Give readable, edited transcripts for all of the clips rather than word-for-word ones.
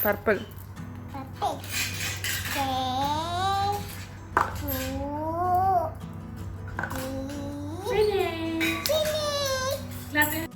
Purple. Purple. 3, 2, 1. Finish. Clap it.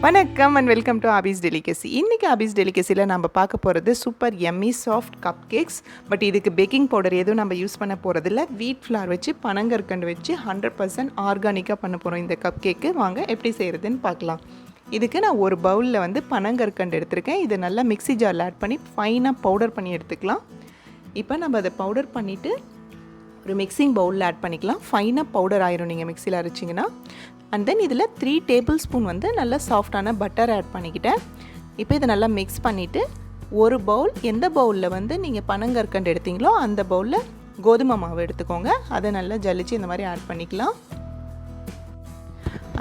வணக்கம் and welcome to office delicacy. இன்றைக்கி office டெலிகசியில் நம்ம பார்க்க போகிறது super yummy soft cup cakes. But இதுக்கு பேக்கிங் பவுடர் எதுவும் நம்ம யூஸ் பண்ண போகிறதில்ல. வீட் ஃப்ளார் வச்சு பனங்கற்கண்டு வச்சு 100% ஆர்கானிக்காக பண்ண போகிறோம் இந்த கப் கேக்கு. வாங்க எப்படி செய்கிறதுன்னு பார்க்கலாம். இதுக்கு நான் ஒரு பவுலில் வந்து பனங்கற்கண்டு எடுத்திருக்கேன். இதை நல்லா மிக்ஸி ஜாரில் ஆட் பண்ணி ஃபைனாக பவுடர் பண்ணி எடுத்துக்கலாம். இப்போ நம்ம அதை பவுடர் பண்ணிவிட்டு ஒரு மிக்சிங் பவுலில் ஆட் பண்ணிக்கலாம். ஃபைனாக பவுடர் ஆயிரும் நீங்கள் மிக்சியில் அரைச்சிங்கன்னா. அண்ட் தென் இதில் 3 டேபிள் ஸ்பூன் வந்து நல்லா சாஃப்டான பட்டர் ஆட் பண்ணிக்கிட்டேன். இப்போ இதை நல்லா மிக்ஸ் பண்ணிவிட்டு ஒரு பவுல், எந்த பவுலில் வந்து நீங்கள் பனங்கற்கண்டு எடுத்தீங்களோ அந்த பவுலில் கோதுமை மாவு எடுத்துக்கோங்க. அதை நல்லா ஜலிச்சு இந்த மாதிரி ஆட் பண்ணிக்கலாம்.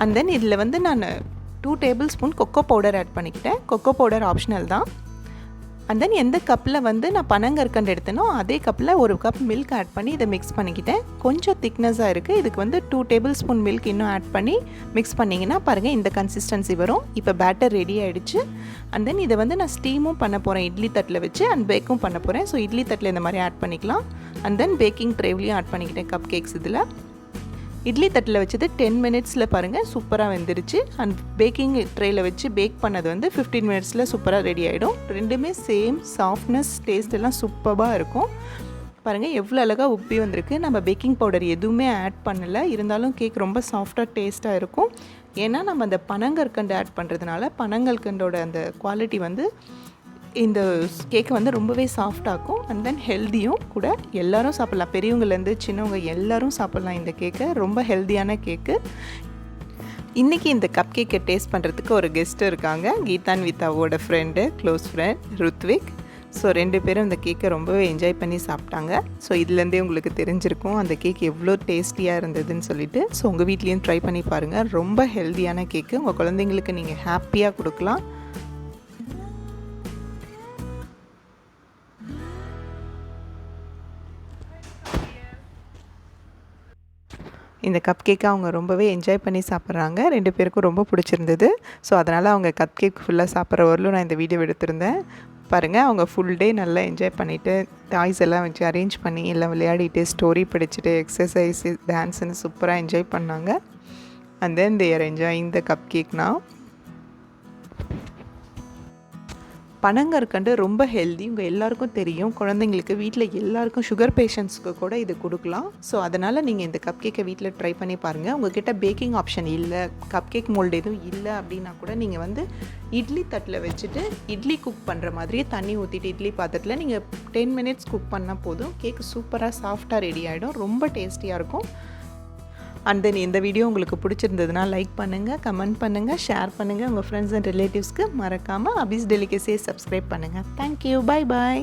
அண்ட் தென் இதில் வந்து நான் 2 tablespoon cocoa powder add பண்ணிக்கிட்டேன். கொக்கோ பவுடர் ஆப்ஷனல் தான். அண்ட் தென் எந்த கப்பில் வந்து நான் பனங்கற்கண்டு எடுத்தேனோ அதே கப்பில் ஒரு கப் மில்க் ஆட் பண்ணி இதை மிக்ஸ் பண்ணிக்கிட்டேன். கொஞ்சம் திக்னஸாக இருக்குது. இதுக்கு வந்து 2 டேபிள் ஸ்பூன் மில்க் இன்னும் ஆட் பண்ணி மிக்ஸ் பண்ணிங்கன்னா பாருங்கள் இந்த கன்சிஸ்டன்சி வரும். இப்போ பேட்டர் ரெடி ஆகிடுச்சு. அண்ட் தென் இதை வந்து நான் ஸ்டீமும் பண்ண போகிறேன் இட்லி தட்டில் வச்சு, அண்ட் பேக்கும் பண்ண போகிறேன். ஸோ இட்லி தட்டில் இந்த மாதிரி ஆட் பண்ணிக்கலாம். அண்ட் தென் பேக்கிங் ட்ரேவ்லையும் ஆட் பண்ணிக்கிட்டேன் கப் கேக்ஸ். இதில் இட்லி தட்டில் வச்சது 10 மினிட்ஸில் பாருங்கள் சூப்பராக வெந்துருச்சு. அண்ட் பேக்கிங் ட்ரேயில் வச்சு பேக் பண்ணது வந்து 15 மினிட்ஸில் சூப்பராக ரெடி ஆகிடும். ரெண்டுமே சேம் சாஃப்ட்னஸ், டேஸ்ட் எல்லாம் சூப்பராக இருக்கும். பாருங்கள் எவ்வளோ அழகாக உப்பி வந்திருக்கு. நம்ம பேக்கிங் பவுடர் எதுவுமே ஆட் பண்ணலை, இருந்தாலும் கேக் ரொம்ப சாஃப்டாக டேஸ்ட்டாக இருக்கும். ஏன்னா நம்ம அந்த பனங்கற்கண்டு ஆட் பண்ணுறதுனால பனங்கற்கண்டோட அந்த குவாலிட்டி வந்து இந்த கேக்கை வந்து ரொம்பவே சாஃப்டாகும். அண்ட் தென் ஹெல்த்தியும் கூட. எல்லோரும் சாப்பிட்லாம், பெரியவங்கலேருந்து சின்னவங்க எல்லோரும் சாப்பிட்லாம் இந்த கேக்கை. ரொம்ப ஹெல்த்தியான கேக்கு. இன்றைக்கி இந்த கப் கேக்கை டேஸ்ட் பண்ணுறதுக்கு ஒரு கெஸ்ட்டு இருக்காங்க. கீதான்விதாவோட friend, close friend Ruthvik. So 2 பேரும் இந்த கேக்கை ரொம்பவே என்ஜாய் பண்ணி சாப்பிட்டாங்க. ஸோ இதுலேருந்தே உங்களுக்கு தெரிஞ்சிருக்கும் அந்த கேக் எவ்வளோ டேஸ்டியாக இருந்ததுன்னு சொல்லிட்டு. ஸோ உங்கள் வீட்லேயும் ட்ரை பண்ணி பாருங்கள். ரொம்ப ஹெல்த்தியான கேக்கு. உங்கள் குழந்தைங்களுக்கு நீங்கள் ஹாப்பியாக கொடுக்கலாம். இந்த கப் கேக்கை அவங்க ரொம்பவே என்ஜாய் பண்ணி சாப்பிட்றாங்க. 2 பேருக்கும் ரொம்ப பிடிச்சிருந்தது. ஸோ அதனால் அவங்க கப் கேக் ஃபுல்லாக சாப்பிட்ற வரலும் நான் இந்த வீடியோ எடுத்திருந்தேன். பாருங்கள் அவங்க ஃபுல் டே நல்லா என்ஜாய் பண்ணிவிட்டு டாய்ஸ் எல்லாம் வச்சு அரேஞ்ச் பண்ணி எல்லாம் விளையாடிட்டு ஸ்டோரி படிச்சுட்டு எக்ஸசைஸ் டான்ஸுன்னு சூப்பராக என்ஜாய் பண்ணாங்க. And then they are enjoying the cub cake now. பனங்கற்கண்டு ரொம்ப ஹெல்தி, உங்கள் எல்லாருக்கும் தெரியும். குழந்தைங்களுக்கு வீட்டில் எல்லாருக்கும் சுகர் பேஷண்ட்ஸ்க்கு கூட இது கொடுக்கலாம். ஸோ அதனால் நீங்கள் இந்த கப் கேக்கை வீட்டில் ட்ரை பண்ணி பாருங்கள். உங்கள்கிட்ட பேக்கிங் ஆப்ஷன் இல்லை, கப் கேக் மோல்டு எதுவும் இல்லை அப்படின்னா கூட நீங்கள் வந்து இட்லி தட்டில் வச்சுட்டு இட்லி குக் பண்ணுற மாதிரியே தண்ணி ஊற்றிட்டு இட்லி பாத்திரத்தில் நீங்கள் 10 மினிட்ஸ் குக் பண்ணால் போதும். கேக் சூப்பராக சாஃப்டாக ரெடி ஆகிடும். ரொம்ப டேஸ்டியாக இருக்கும். அண்ட் தென் இந்த வீடியோ உங்களுக்கு பிடிச்சிருந்ததுன்னா லைக் பண்ணுங்கள், கமெண்ட் பண்ணுங்கள், ஷேர் பண்ணுங்கள். உங்கள் ஃப்ரெண்ட்ஸ் அண்ட் ரிலேட்டிவ்ஸ்க்கு மறக்காமல் ஆபீஸ் டெலிகசியை சப்ஸ்கிரைப் பண்ணுங்கள். தேங்க்யூ. Bye bye.